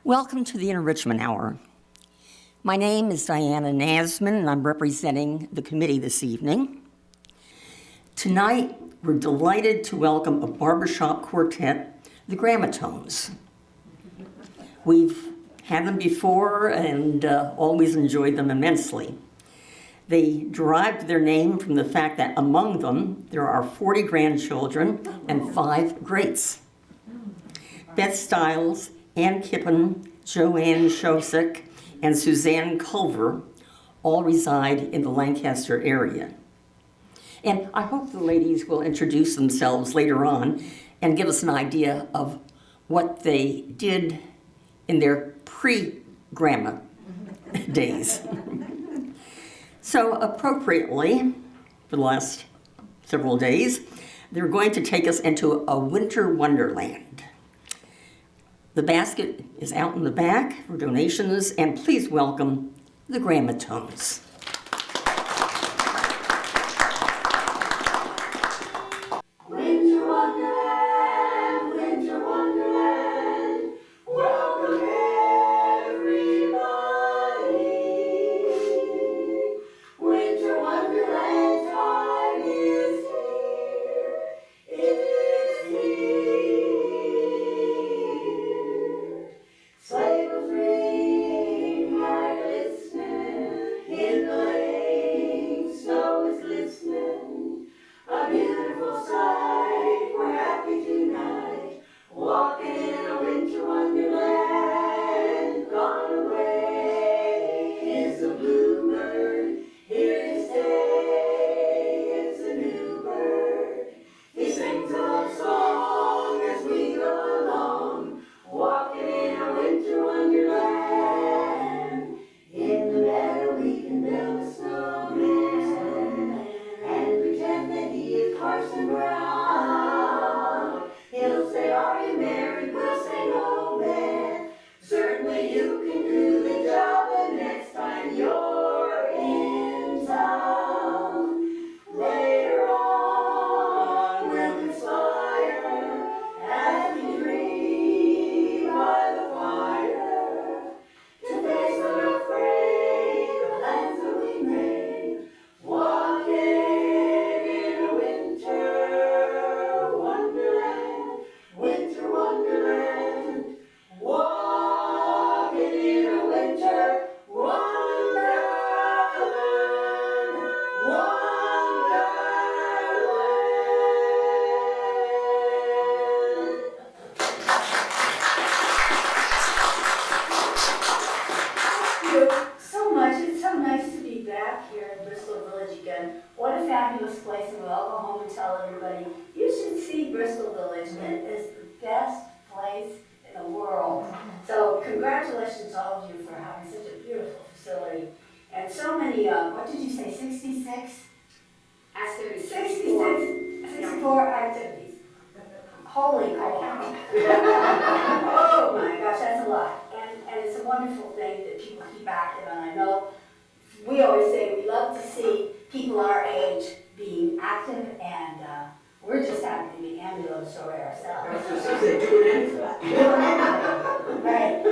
Welcome to the Enrichment Hour. My name is Diana Nasman, and I'm representing the committee this evening. Tonight, we're delighted to welcome a barbershop quartet, the Grammatones. We've had them before and always enjoyed them immensely. They derived their name from the fact that among them, there are 40 grandchildren and 5 greats. Barb Stiles, Kiphen, JoAnn Schosek, and Suzanne Culver all reside in the Lancaster area. And I hope the ladies will introduce themselves later on and give us an idea of what they did in their pre-Gramma days. So appropriately, for the last several days, they're going to take us into a winter wonderland. The basket is out in the back for donations, and please welcome the Grammatones. Winter Wonderland, Winter Wonderland, welcome everybody. Winter Wonderland time is here, it's here. Sleigh bells ring, are you listening? In the lane, snow is glistening. A beautiful sight, we're happy tonight, walking in a winter wonderland. Gone away is the bluebird, here to stay is a new bird. He sings a love song as we go along, walking in a winter wonderland. In the meadow we can build a snowman and pretend that he is Parson Brown. He'll say, are you married? We'll say, no, man. Certainly you can do the job the next time you're in town. Later on, we'll conspire as we dream by the fire to face unafraid the plans that we made. Walking in a winter wonderland, winter wonderland. Walking in a winter wonderland, wonderland. Thank you so much. It's so nice to be back here in Bristol Village again. What a fabulous place, and we'll all go home and tell everybody, you should see Bristol Village. It is the best place in the world. So congratulations to all of you for having such a beautiful facility. And so many, what did you say, 66? Activities. 64 activities. Holy cow. Oh my gosh, that's a lot. And it's a wonderful thing that people keep active. And I know we always say we love to see people our age being active, and we're just happy to be ambulatory ourselves. Right.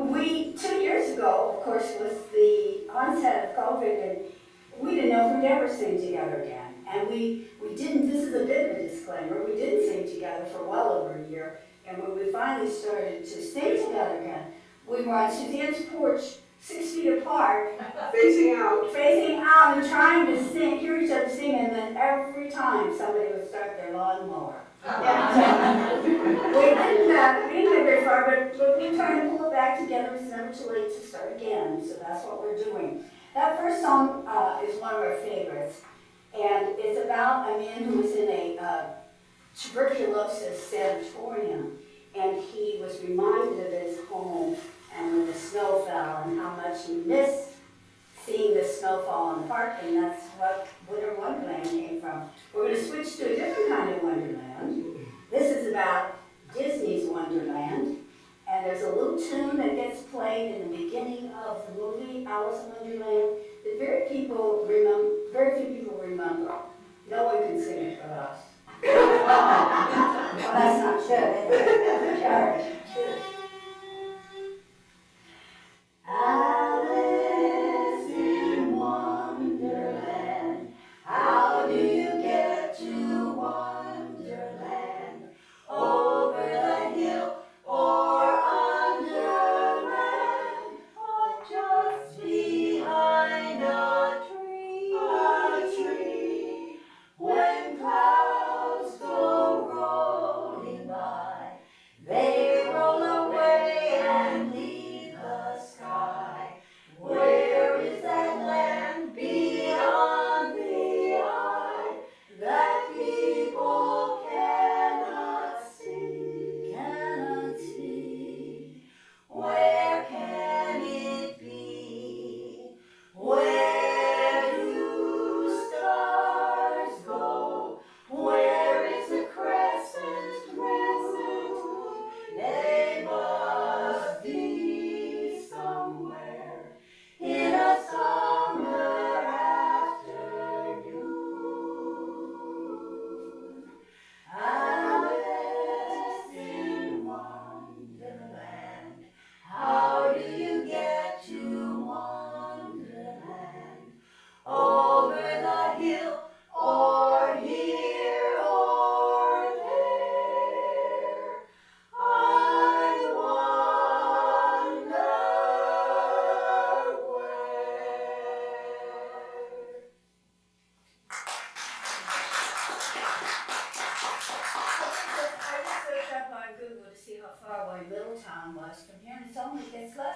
We, 2 years ago, of course, was the onset of COVID, and we didn't know if we'd ever sing together again. And we didn't, this is a bit of a disclaimer, we didn't sing together for well over a year. And when we finally started to sing together again, we were on Suzanne's porch, 6 feet apart, Facing out. And trying to sing, hear each other sing, and then every time somebody would start their lawnmower. We didn't get very far, but we're trying to pull it back together. It's never too late to start again, so that's what we're doing. That first song is one of our favorites, and it's about a man who was in a tuberculosis sanatorium, and he was reminded of his home and when the snow fell and how much he missed seeing the snowfall in the park, and that's what Winter Wonderland came from. We're going to switch to a different kind of Wonderland. This is about Disney's Wonderland, and there's a little tune that gets played in the beginning of the movie Alice in Wonderland that very few people remember. No one can sing it but us. Well, that's not true. It's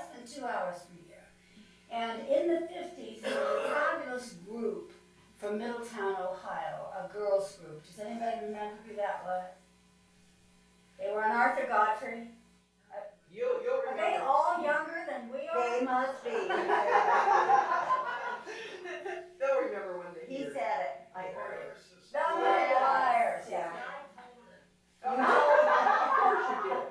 less than 2 hours per year. And in the 50s, there was a fabulous group from Middletown, Ohio, a girls group. Does anybody remember who that was? They were on Arthur Godfrey. You'll Are they remember. all younger than we are? They must be. They'll remember when they He hear it. said it, I heard it. No, they're liars, yeah. Of course you did.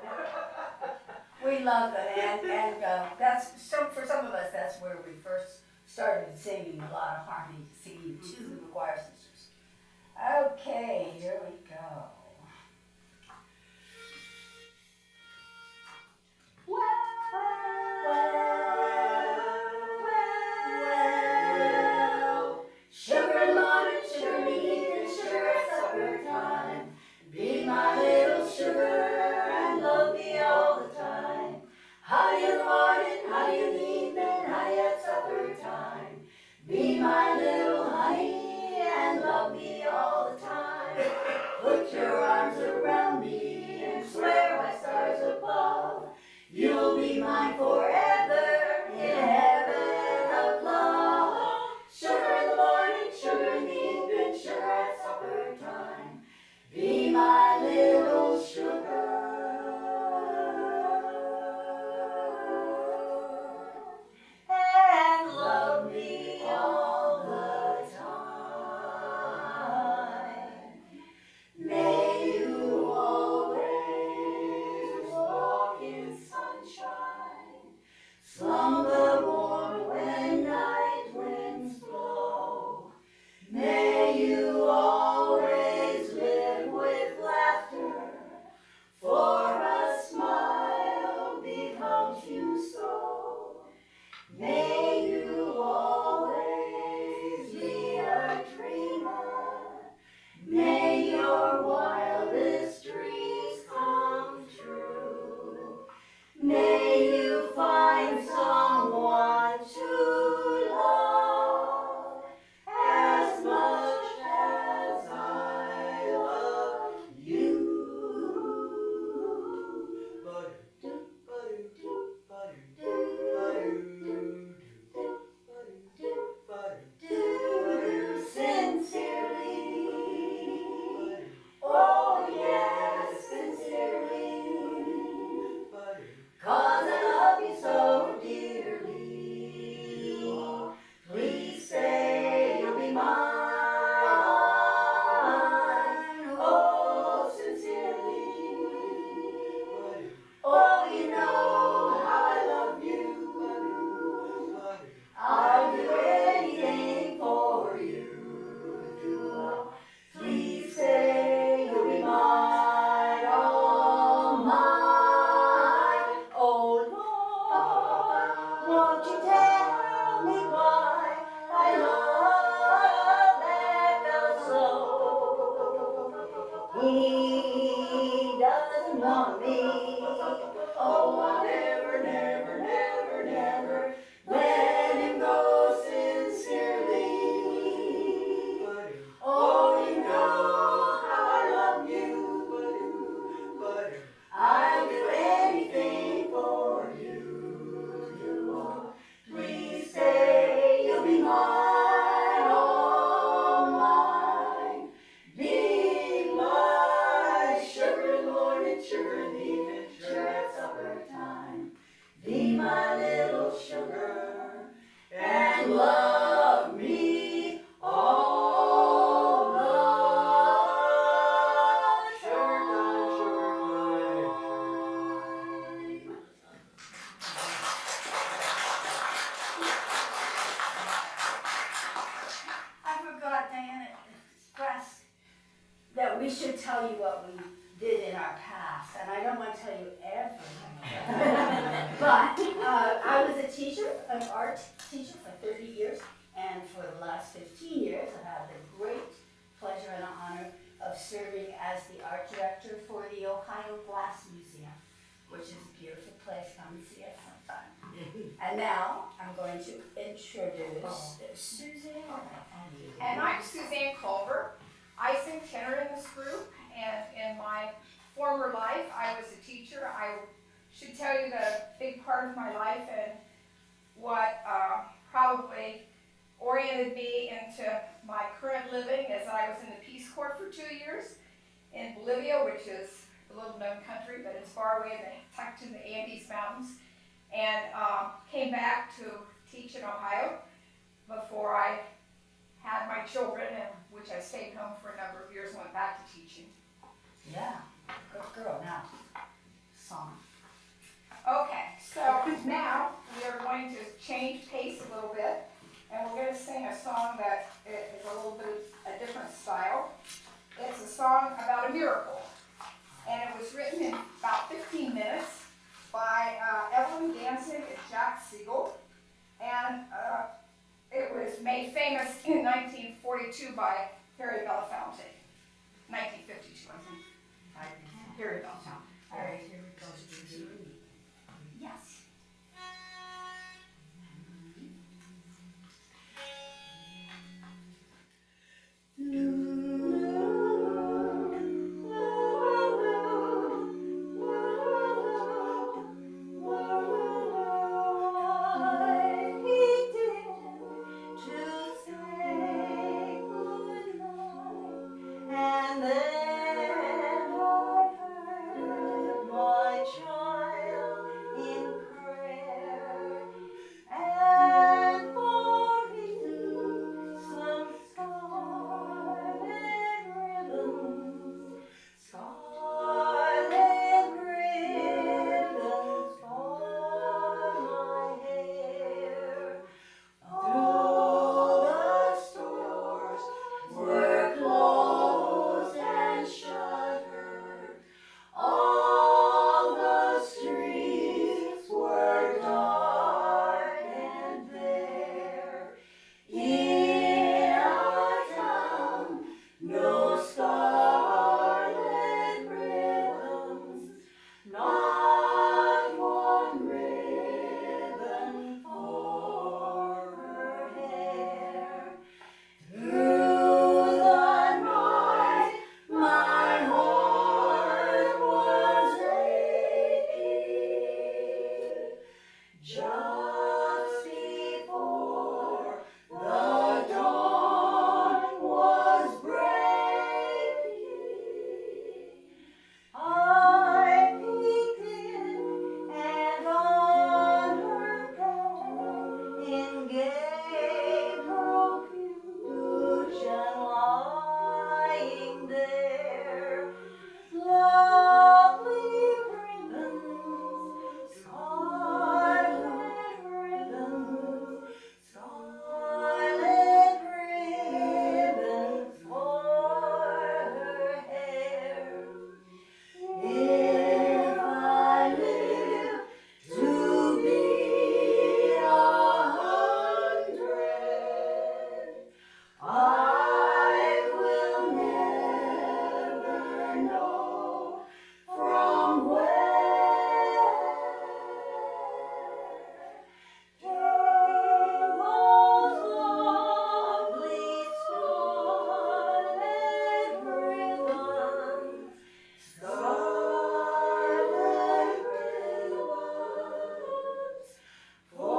We love them, and that's for some of us. That's where we first started singing a lot of harmony singing to the choir sisters. Okay, here we go. Well, sugar in the morning, sugar in the evening, sugar at supper time. Be my little sugar and love me all the time. Honey in the morning, honey in the evening, honey at supper time. Be my little honey and love me all the time. Put your arms around me and swear by stars above. You'll be mine forever in heaven of love. Sugar in the morning, sugar in the evening, sugar at supper time. Be my little sugar and love me all the time. May you always walk in sunshine, slumber warm when night winds blow. May you always live with laughter, for a smile becomes you so. May you always be a dreamer. May your wildest dreams come true. May you find someone to love as much as I love you. Sincerely, oh yes, sincerely, 'cause I love you so dearly. Please say you'll be mine, oh sincerely. Oh, you know how I love you. I'll do anything for you. Please say you'll be mine, all mine. Oh Lord, won't you tell me why I love that fellow so? He doesn't want me. Oh, I'll never, never, never, never let him go sincerely. Oh, you know how I love you. I'll do anything for you. Please say you'll be mine, all mine. Be my sugar in the morning, sugar in the evening, sugar at supper time. Be my little sugar and love me all the time. I forgot, Diana expressed that we should tell you what we did in our past, and I don't want to tell you everything about it. But I was a teacher, an art teacher for 30 years, and for the last 15 years I had the great pleasure and honor of serving as the art director for the Ohio Glass Museum, which is a beautiful place. Come and see it sometime. And now I'm going to introduce Suzanne. And I'm Suzanne Culver. I sing tenor in this group, and in my former life, I was a teacher. I should tell you the big part of my life and what probably oriented me into my current living, as I was in the Peace Corps for 2 years in Bolivia, which is a little known country, but it's far away tucked in the Andes Mountains, and came back to teach in Ohio before I had my children, and which I stayed home for a number of years and went back to teaching. Yeah, good girl. Now, song. Okay, so now we are going to change pace a little bit, and we're going to sing a song that is a little bit of a different style. It's a song about a miracle, and it was written in about 15 minutes by Evelyn Danzig and Jack Siegel, and it was made famous in 1942 by Harry Belafonte. 1952, I think. Harry Belafonte. All right, here we go. Yes. And then I heard my child in prayer, and for me some scarlet ribbons, for my hair. Though the stores were closed and shuttered, all the streets were dark and bare. In our town, no scarlet ribbons, not one ribbon for her hair. Through the night, my heart was aching. Just before the dawn was breaking, I peeked in, and on her gown, in gay profusion lying there, lovely ribbons, scarlet ribbons for her hair. If I live to be 100, I will never know from where came those lovely scarlet ribbons, scarlet ribbons for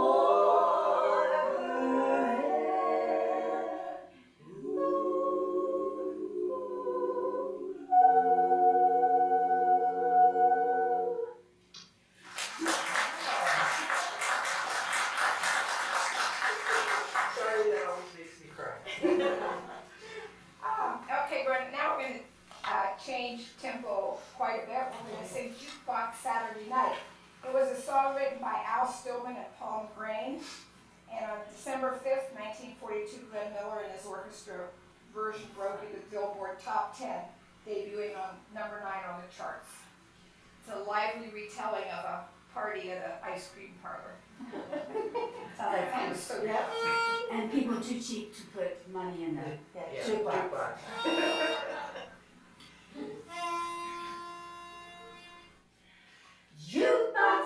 her hair. Sorry, that always makes me cry. Okay, now we're going to change tempo quite a bit. We're going to sing Jukebox Saturday Night. It was a song written by Al Stillman and Paul McGrain, and on December 5th, 1942, Glenn Miller and his orchestra version broke into the Billboard Top 10, debuting on number 9 on the charts. It's a lively retelling of a party at an ice cream parlor. Sounds It was so Yep. And people too cheap to put money in the Yeah, jukebox. jukebox. Jukebox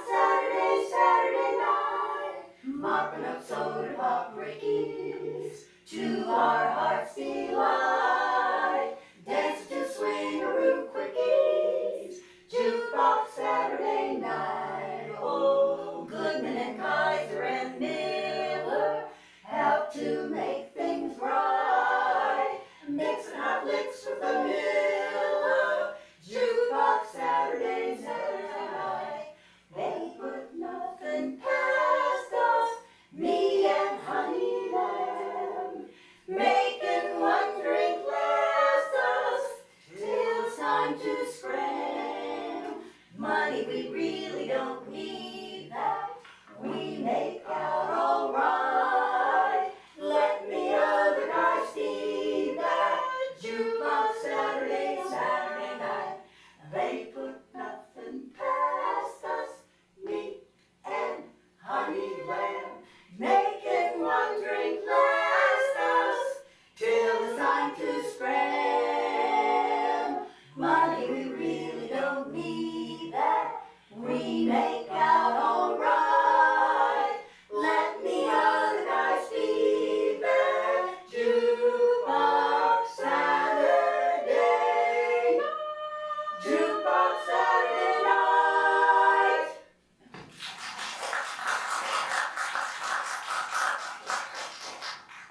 Saturday night, mopping up soda pop rickies to our heart's delight. Dancing to swingaroo quickies, Jukebox Saturday night.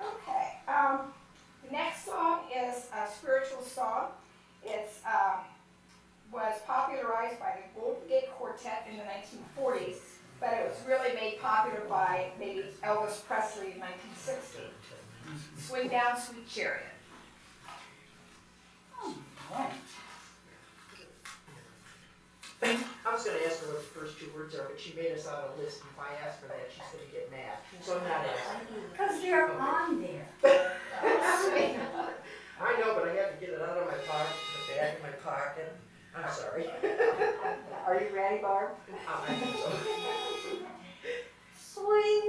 Okay, the next song is a spiritual song. It's was popularized by the Golden Gate Quartet in the 1940s, but it was really made popular by maybe Elvis Presley in 1960. Swing Down, Sweet Chariot. I was going to ask her what the first two words are, but she made us out a list, and if I ask her that, she's going to get mad. So I'm not asking. Because they're on there. I know, but I had to get it out of my pocket, the bag in my pocket. I'm sorry. Are you ready, Barb? I think so. Swing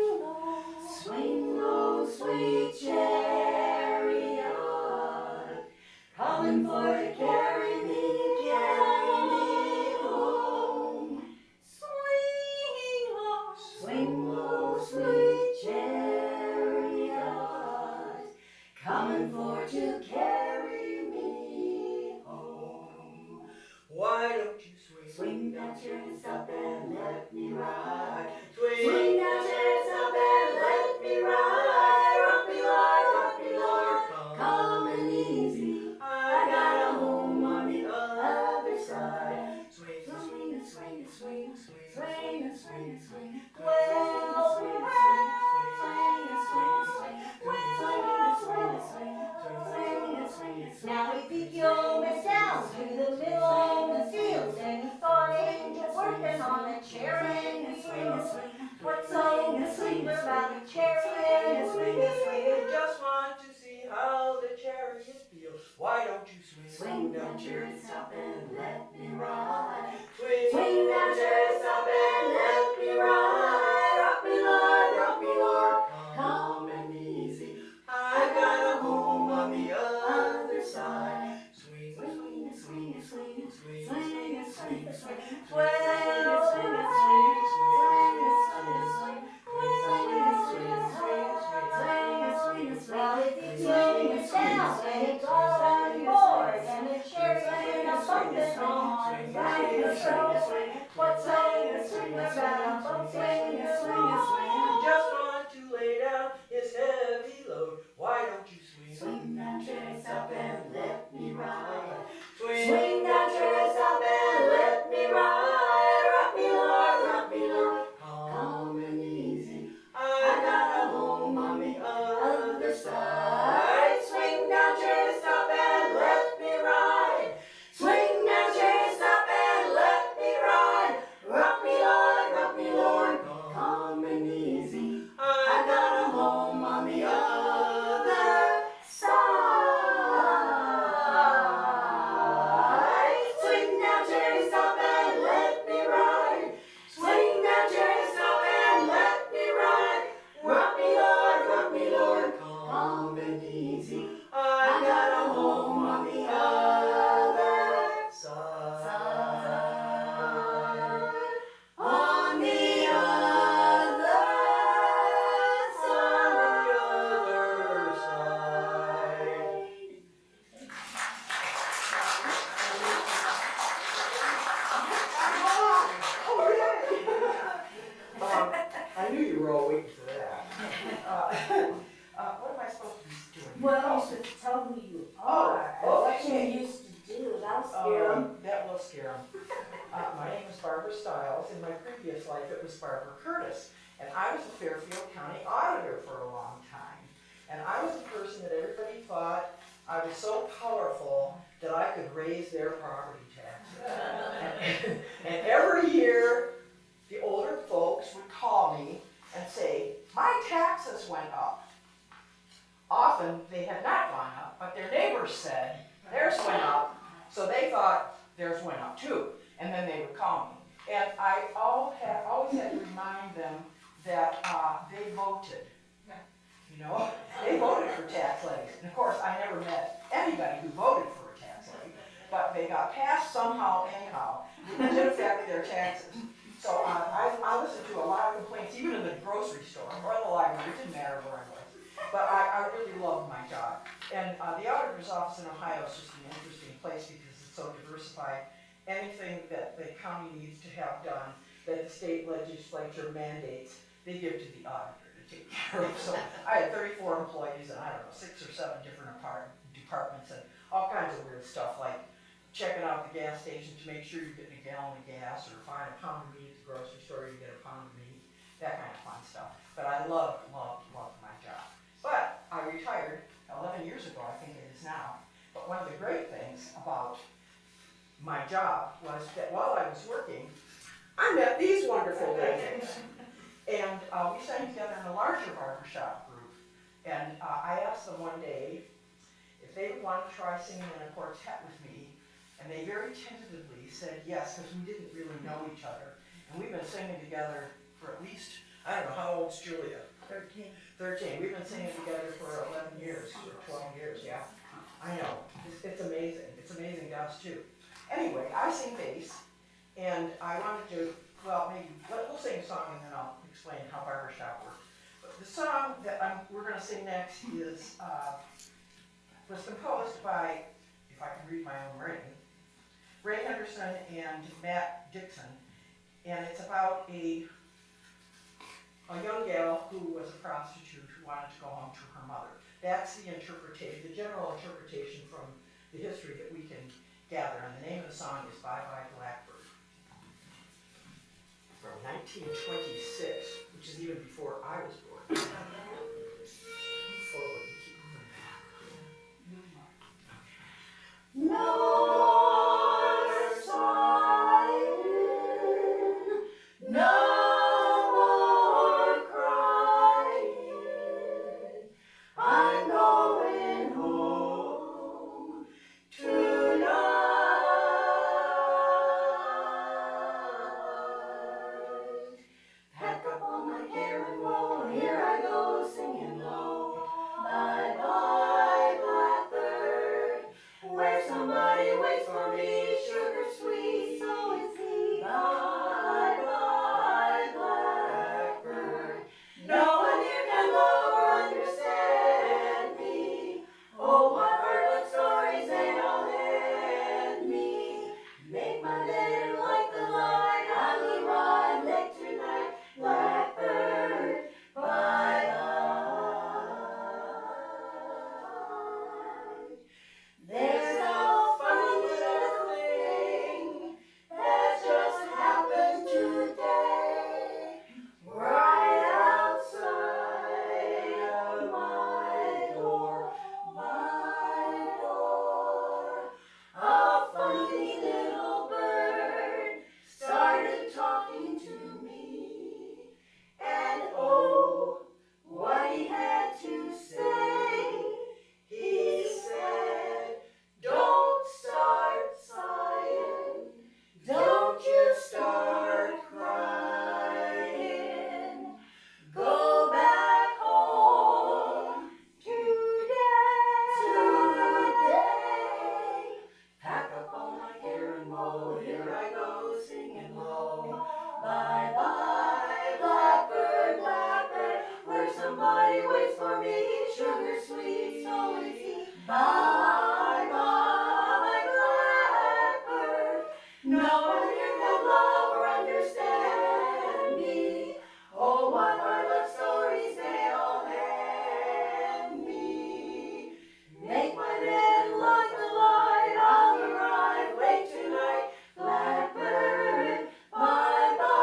low, sweet chariot, coming for to carry me home. Swing low, sweet chariot, coming for to carry me home. Why don't you swing? Swing that chariot up and let me ride. Swing. Swing that chariot up and let me ride. Rock me, Lord, coming easy. I got a home on the other side. Swing. Swing and swing and swing, Swing. swing and swing and swing. Well, Swing and swing and swing and swing. Swing and swing and swing. Swing and swing and swing. Now Ezekiel went down to the middle of the field and he saw angels working on a chariot and swing and swing. What song and swing about a chariot and swing and swing. I just want to see how the chariot feels. Why don't you swing? Swing that chariot up and let me ride. Swing. Swing that chariot up and let me ride. Rock me, Lord, calm and easy. I got a home on the other side. Swing. Swing and swing and swing and Swing. swing and swing and swing. Swing. Swing and swing and swing and swing and swing. Swing and swing and swing and swing and swing and swing. Well, it's swing and down and it's all on board and the chariot is bumping on. Swing and swing. What swing and swing about? Swing and swing and swing. Just want to lay down his heavy load. Why don't you swing? Swing that chariot up and let me ride. Swing. Swing that chariot up and let me ride. Rock me, Lord, calm and easy. I got a home on the other side. Swing that chariot up and let me ride. Swing that chariot up and let me ride. Rock me, Lord, calm and easy. I got a home on the other side. Swing that chariot up and let me ride. Swing that chariot up and let me ride. Rock me, Lord, calm and easy. I got a home on the other side. On the other I knew you were all waiting for that. What am I supposed to be doing? Well, you should tell who you are and what you used to do. That'll scare them. That will scare them. My name is Barb Stiles. In my previous life, it was Barbara Curtis. And I was a Fairfield County auditor for a long time. And I was a person that everybody thought I was so powerful that I could raise their property taxes. And every year, the older folks would call me and say, my taxes went up. Often they had not gone up, but their neighbors said theirs went up, so they thought theirs went up too. And then they would call me. And I always had to remind them that they voted. You know, they voted for tax levies. And of course, I never met anybody who voted for a tax levy, but they got passed somehow, anyhow. It did affect their taxes. So I listened to a lot of complaints, even in the grocery store or the library. It didn't matter where I was. But I really loved my job. And the auditor's office in Ohio is just an interesting place because it's so diversified. Anything that the county needs to have done that the state legislature mandates, they give to the auditor to take care of. So I had 34 employees and I don't know, 6 or 7 different departments and all kinds of weird stuff like checking out the gas station to make sure you're getting a gallon of gas, or find a pound of meat at the grocery store, you get a pound of meat, that kind of fun stuff. But I loved my job. But I retired 11 years ago, I think it is now. But one of the great things about my job was that while I was working, I met these wonderful ladies. And we sang together in a larger barbershop group. And I asked them one day if they would want to try singing in a quartet with me. And they very tentatively said yes, because we didn't really know each other. And we've been singing together for at least, I don't know, how old's Julia? 13. 13. We've been singing together for 11 years, or 12 years, yeah. I know, it's amazing. It's amazing to us too. Anyway, I sing bass, and I wanted to, well, maybe, we'll sing a song and then I'll explain how barbershop works. But the song that we're going to sing next was composed by, if I can read my own writing, Ray Henderson and Matt Dixon, and it's about a young gal who was a prostitute who wanted to go home to her mother. That's the interpretation, the general interpretation from the history that we can gather, and the name of the song is Bye Bye Blackbird, from 1926, which is even before I was born. Move forward, you keep moving back. No more sighing, no more crying. I'm going home tonight. Pack up all my care and woe, here I go singing low. Bye bye blackbird, where somebody waits for me, sugar sweet, so is he. Bye bye blackbird, no one here can love or understand me. Oh, what heartless stories they all hand me. Make my day like the light, I'll arrive late tonight. Blackbird, bye bye. There's a funny little thing that just happened today, right outside of my door, A funny little bird started talking to me, and oh, what he had to say. He said, don't start sighing, don't you start crying. Go back home today. Pack up all my care and woe, here I go singing low. Bye bye blackbird, blackbird, where somebody waits for me, sugar sweet, so is he. Bye bye blackbird, no one here can love or understand me. Oh, what heartless stories they all hand me. Make my bed like the light, I'll arrive late tonight. Blackbird, bye bye.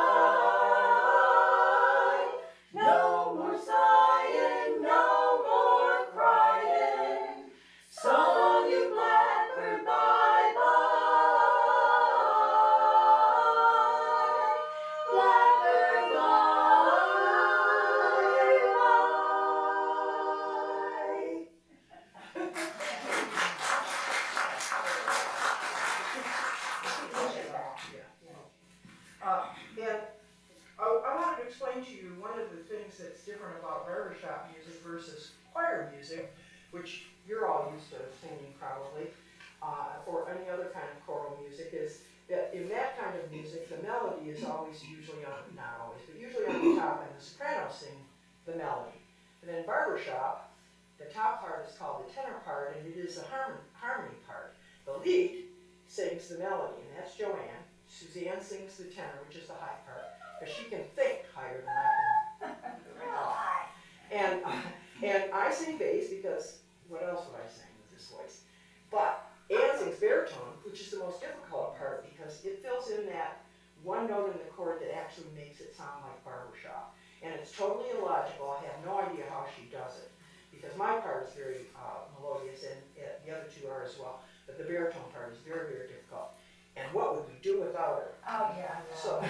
No more sighing, no more crying. So long, you blackbird, bye bye. Blackbird, bye bye. And I wanted to explain to you one of the things that's different about barbershop music versus choir music, which you're all used to singing probably, or any other kind of choral music, is that in that kind of music, the melody is always usually on, not always, but usually on the top, and the sopranos sing the melody. And in barbershop, the top part is called the tenor part, and it is the harmony part. The lead sings the melody, and that's JoAnn. Suzanne sings the tenor, which is the high part, because she can think higher than I can And I sing bass because what else would I sing with this voice? But Ann sings baritone, which is the most difficult part because it fills in that one note in the chord that actually makes it sound like Barbershop. And it's totally illogical. I have no idea how she does it because my part is very melodious and the other two are as well. But the baritone part is very, very difficult. And what would we do without her? Oh, yeah. So,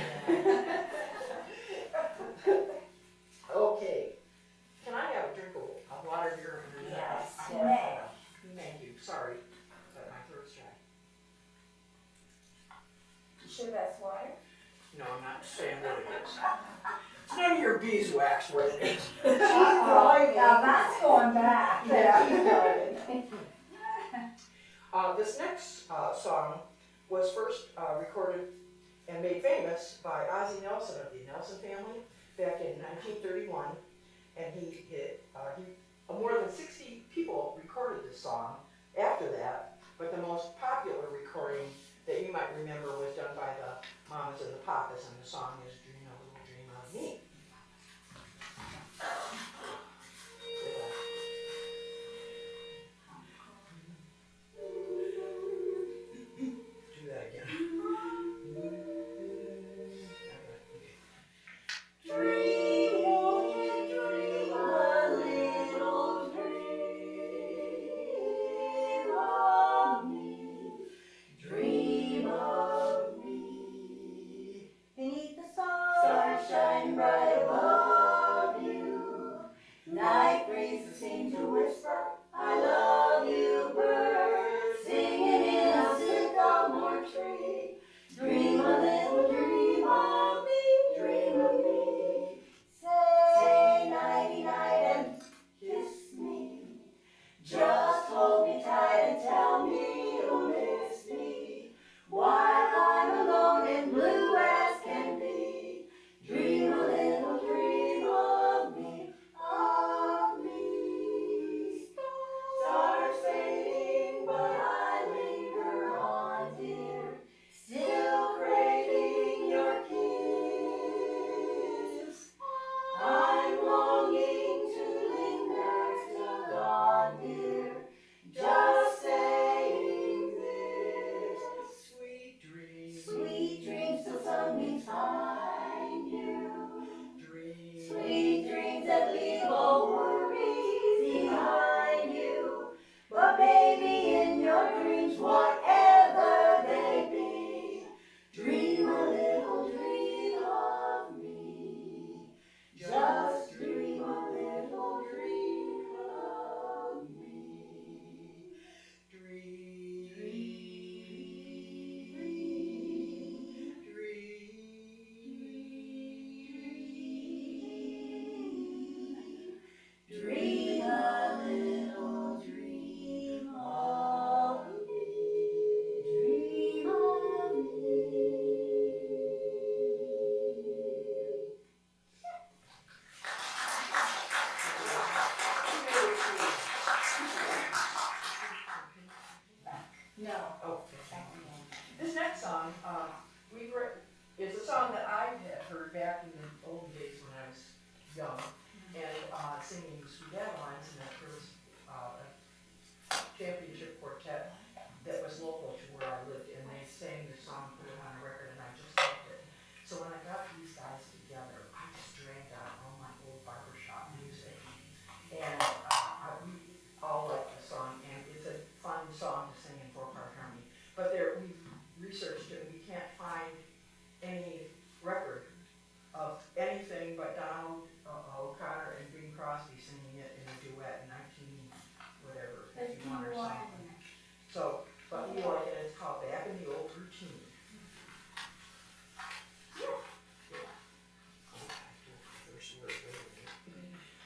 okay. Can I have a drink of water here? Yes, you may. Thank you. Sorry, but my throat's dry. You sure that's water? No, I'm not saying what it is. It's none of your beeswax what it is. Now that's going back. This next song was first recorded and made famous by Ozzie Nelson of the Nelson family back in 1931, and more than 60 people recorded this song after that, but the most popular recording that you might remember was done by the Mamas and the Papas, and the song is Dream a Little Dream of Me. Do that again. Dream, won't you dream a little dream of me? Dream of me. Beneath the stars shining bright above you. Night breezes seem to whisper, I love you, birds singing in a sycamore tree. Dream a little dream of me, dream of me. Say nighty night and kiss me. Just hold me tight and tell me you'll miss me while I'm alone and blue as can be. Dream a little dream of me, of me. Stars fading, but I linger on, dear, still craving your kiss. I'm longing to linger till dawn, dear, just saying this. Sweet dreams, Sweet dreams till sunbeams find you. dreams, Sweet dreams that leave all worries behind you. But baby, in your dreams, whatever they be, dream a little dream of me. Just dream a little dream of me. dream, Dream a little dream of me. Dream of me. No. Oh, this next song is a song that I had heard back in the old days when I was young, and singing Sweet Adelines, and there was a championship quartet that was local to where I lived, and they sang the song, put it on a record, and I just loved it. So when I got these guys together, I just dragged out all my old barbershop music, and we all like the song, and it's a fun song to sing in four-part harmony. But we've researched it, and we can't find any record of anything but Donald O'Connor and Bing Crosby singing it in a duet in 51 or something. So, but we like it. It's called Back in the Old Routine.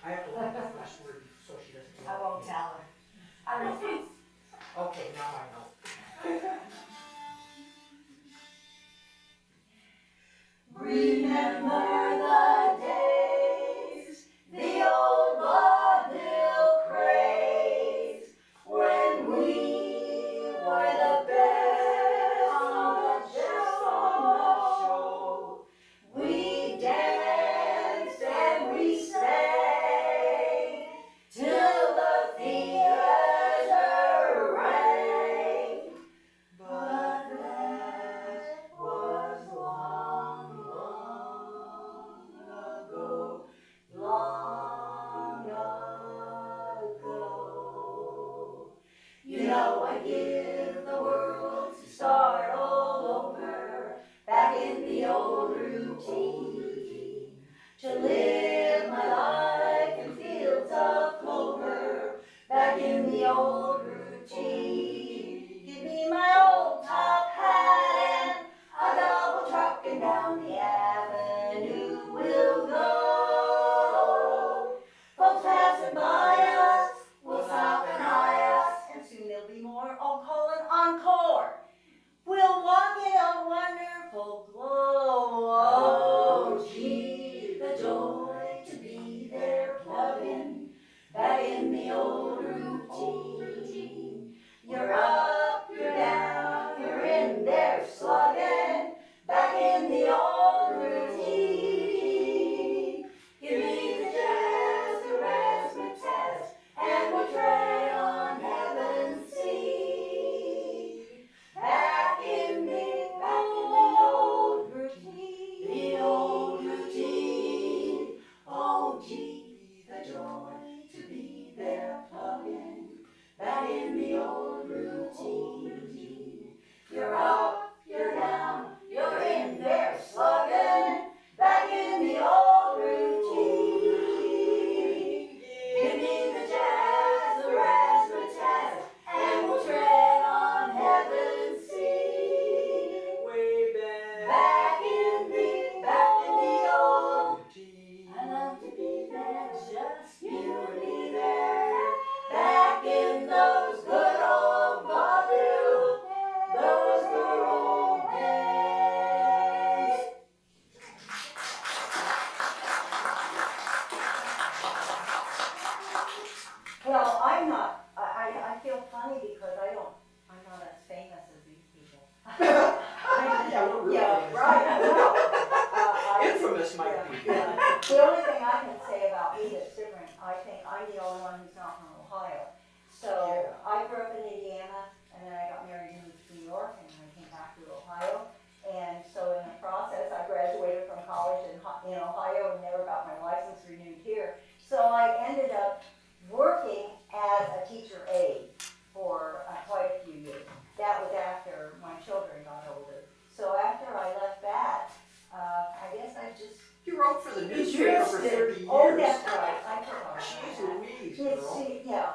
I have to look at the first word so she doesn't. I won't tell her. I refuse. Okay, now I know. Remember the days, the old vaudeville craze, when we were the best on the show. We danced and we sang till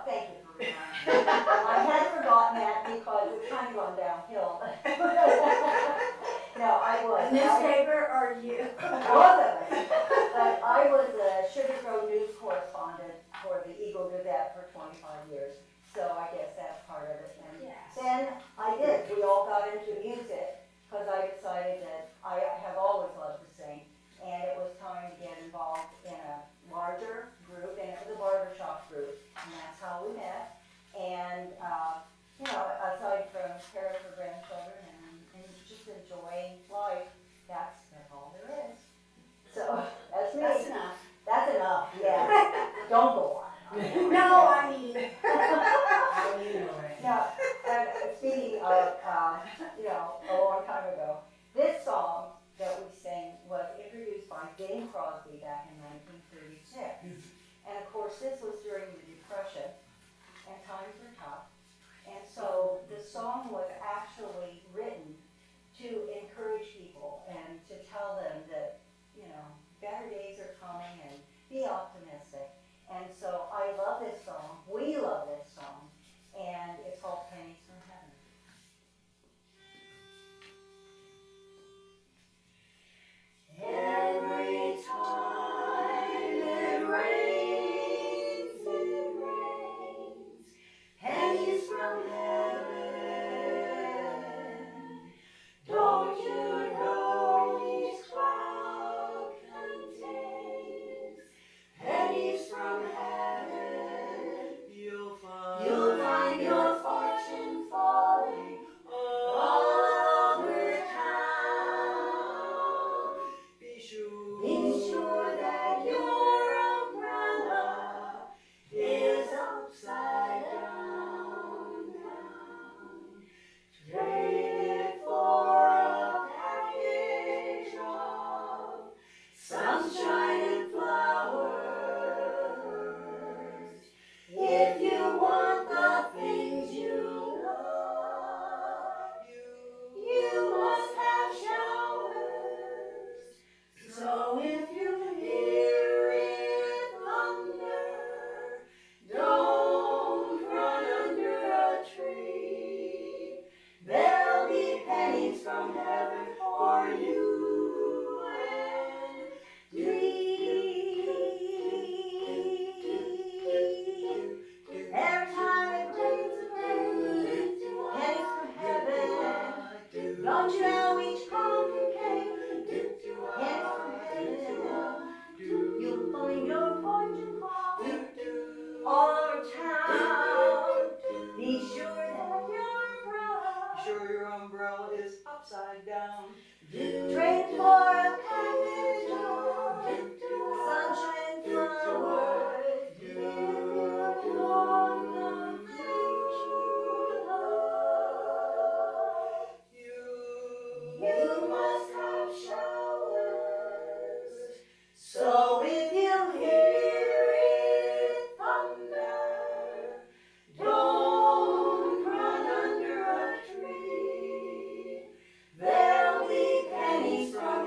thank you for reminding me. I had forgotten that because it's kind of gone downhill. No, I was. Newspaper or you? Both of us. But I was a Sugar Grove news correspondent for the Eagle Gazette for 25 years. So I guess that's part of it. And Yes. then I did. We all got into music because I decided that I have always loved to sing. And it was time to get involved in a larger group, and it was a barbershop group. And that's how we met. And, you know, aside from caring for grandchildren and just enjoying life, that's all there is. So, that's me. That's enough. That's enough, yeah. Don't go on. No, I mean. No, and speaking of, you know, a long time ago, this song that we sing was introduced by Bing Crosby back in 1936. And of course, this was during the Depression, and times were tough. And so the song was actually written to encourage people and to tell them that, you know, better days are coming and be optimistic. And so I love this song. We love this song. And it's called Pennies from Heaven. Every time it rains, pennies from heaven. Don't you know each cloud contains pennies from heaven? You'll find your fortune falling all over town. Be sure that your umbrella is upside down. Trade it for a package of sunshine and flowers. If you want the things you love, you must have showers. So if you hear it thunder, don't run under a tree. There'll be pennies from heaven for you and me. Every time it rains, pennies from heaven. Don't you know each pumpkin cake? Pennies from heaven. You'll find your fortune calling all over town. Be sure that your umbrella is upside down. Trade for a package of sunshine and flowers. If you want the things you love, you must have showers. So if you hear it thunder, don't run under a tree. There'll be pennies from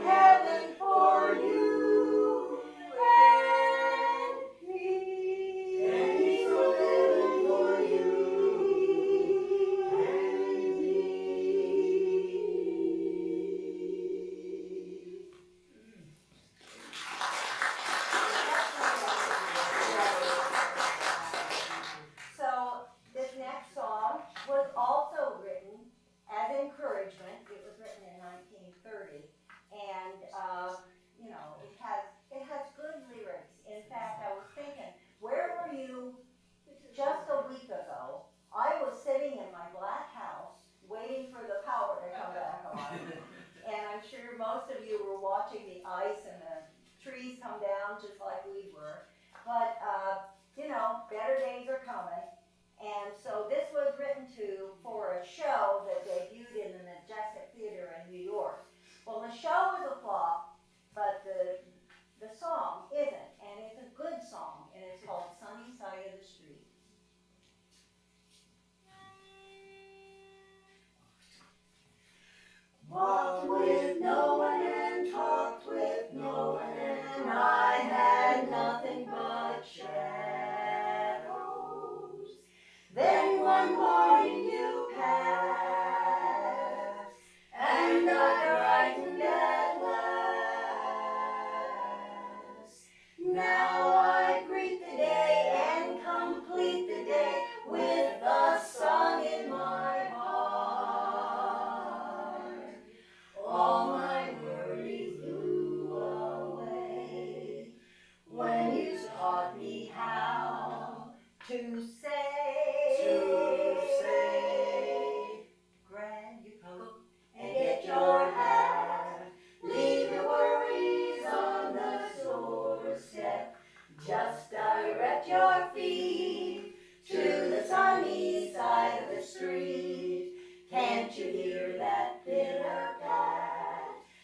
how to say, grab your coat and get your hat. Leave your worries on the doorstep. Just direct your feet to the sunny side of the street. Can't you hear that pitter-pat?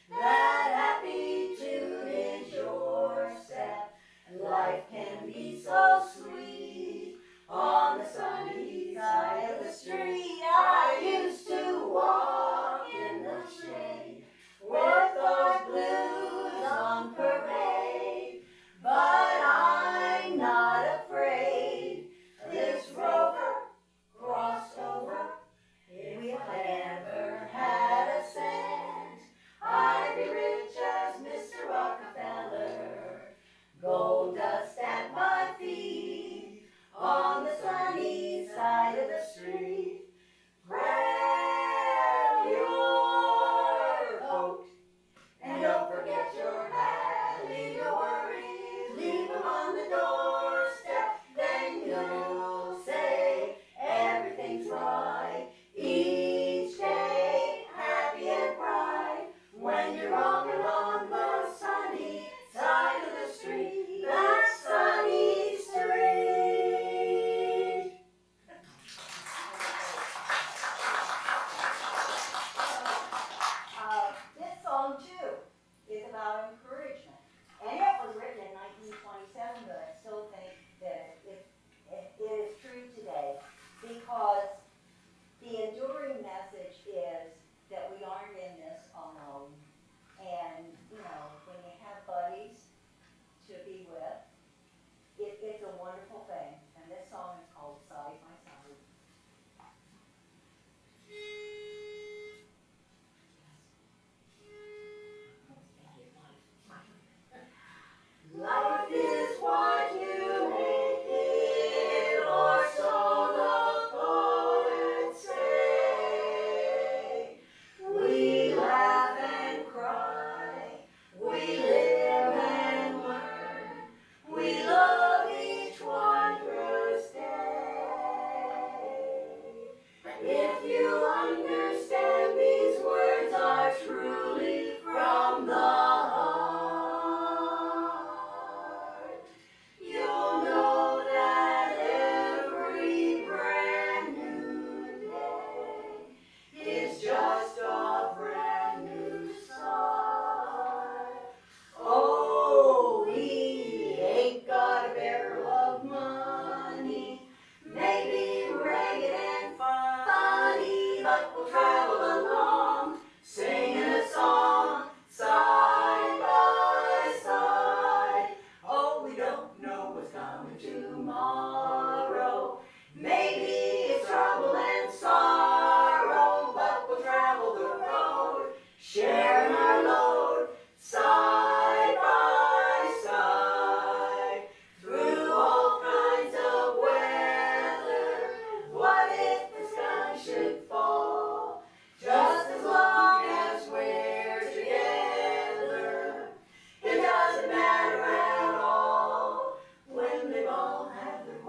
That happy tune is your step. Life can be so sweet on the sunny side of the street. I used to walk in the shade with those blues on parade, but I'm not afraid. This rover crossed over. If I ever had a cent, I'd be rich as Mr. Rockefeller. Gold dust at my feet on the sunny side of the street. Grab your coat and don't forget your hat. Leave your worries, leave them on the doorstep. Then you'll say everything's right each day, happy and bright. When you're walking along the sunny side of the street, that sunny street. This song too is about encouragement, and it was written in 1927, but I still think that it is true today, because the enduring message is that we aren't in this alone. And, you know, when you have buddies to be with, it's a wonderful thing. And this song is called Side by Side. Life is what you make it, or so the poets say. We laugh and cry, we live and learn, we love each wondrous day. If you understand these words are truly from the heart, you'll know that every brand new day is just a brand new start. Oh, we ain't got a barrel of money, maybe ragged and funny, but we'll travel along, singing a song, side by side. Oh, we don't know what's coming tomorrow. Maybe it's trouble and sorrow, but we'll travel the road, sharing our load, side by side, through all kinds of weather. What if the sky should fall? Just as long as we're together, it doesn't matter at all when they've all had their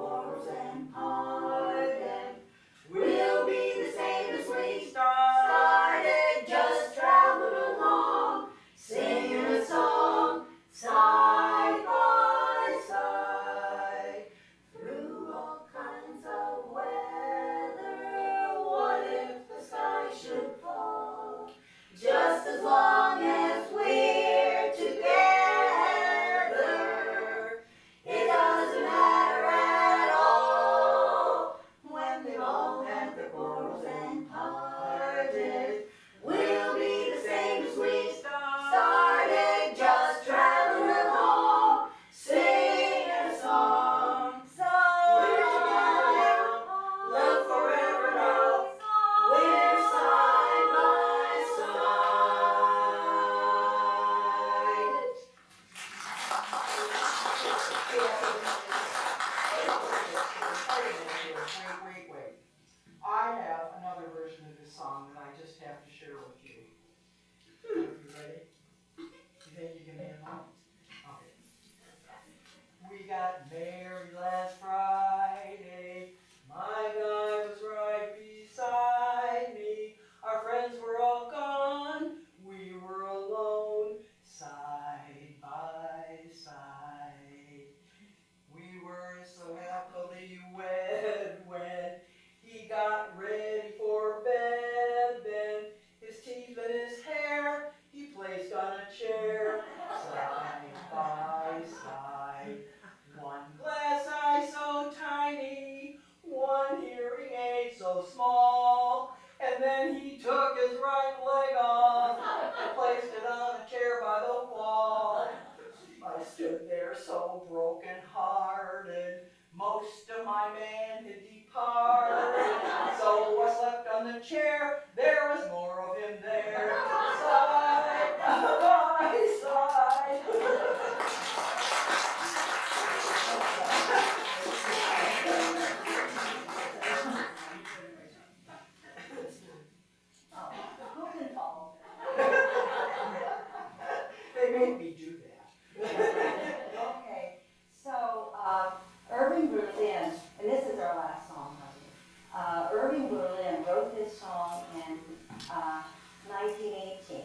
1918.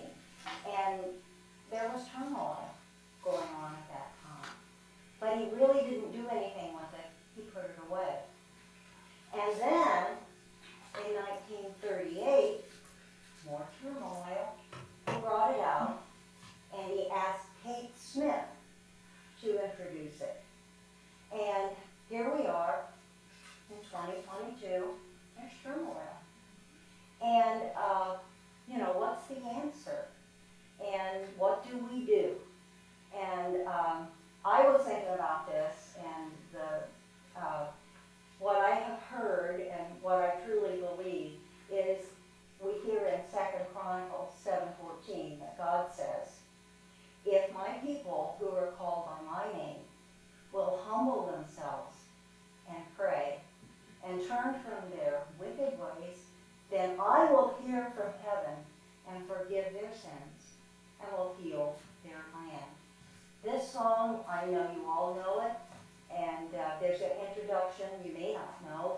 And there was turmoil going on at that time. But he really didn't do anything with it. He put it away. And then, in 1938, more turmoil, he brought it out, and he asked Kate Smith to introduce it. And here we are in 2022, there's turmoil. And, what's the answer? And what do we do? And I was thinking about this, and what I have heard and what I truly believe is we hear in 2 Chronicles 7:14 that God says, if my people who are called by my name will humble themselves and pray and turn from their wicked ways, then I will hear from heaven and forgive their sins and will heal their land. This song, I know you all know it, and there's an introduction you may not know,